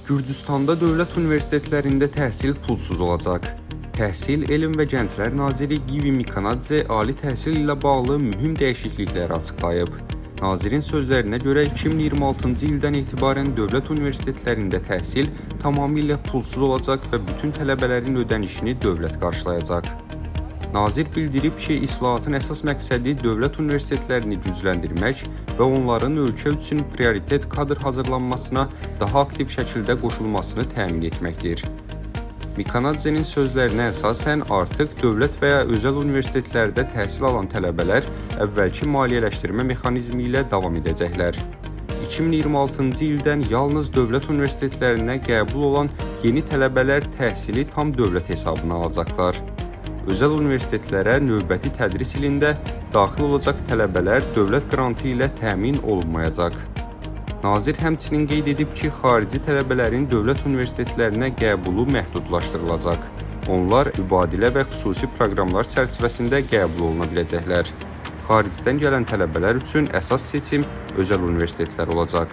Gürcüstanda dövlət universitetlərində təhsil pulsuz olacaq. Təhsil, Elm və Gənclər Naziri Givi Mikanadze ali təhsil ilə bağlı mühüm dəyişiklikləri açıqlayıb. Nazirin sözlərinə görə 2026-cı ildən etibarən dövlət universitetlərində təhsil tamamilə pulsuz olacaq və bütün tələbələrin ödənişini dövlət qarşılayacaq. Nazir bildirib ki, islahatın əsas məqsədi dövlət universitetlərini gücləndirmək və onların ölkə üçün prioritet kadr hazırlanmasına daha aktiv şəkildə qoşulmasını təmin etməkdir. Mikanadzenin sözlərinə əsasən artıq dövlət və ya özəl universitetlərdə təhsil alan tələbələr əvvəlki maliyyələşdirmə mexanizmi ilə davam edəcəklər. 2026-cı ildən yalnız dövlət universitetlərinə qəbul olan yeni tələbələr təhsili tam dövlət hesabına alacaqlar. Özəl universitetlərə növbəti tədris ilində daxil olacaq tələbələr dövlət qrantı ilə təmin olunmayacaq. Nazir həmçinin qeyd edib ki, xarici tələbələrin dövlət universitetlərinə qəbulu məhdudlaşdırılacaq. Onlar mübadilə və xüsusi proqramlar çərçivəsində qəbul oluna biləcəklər. Xaricdən gələn tələbələr üçün əsas seçim özəl universitetlər olacaq.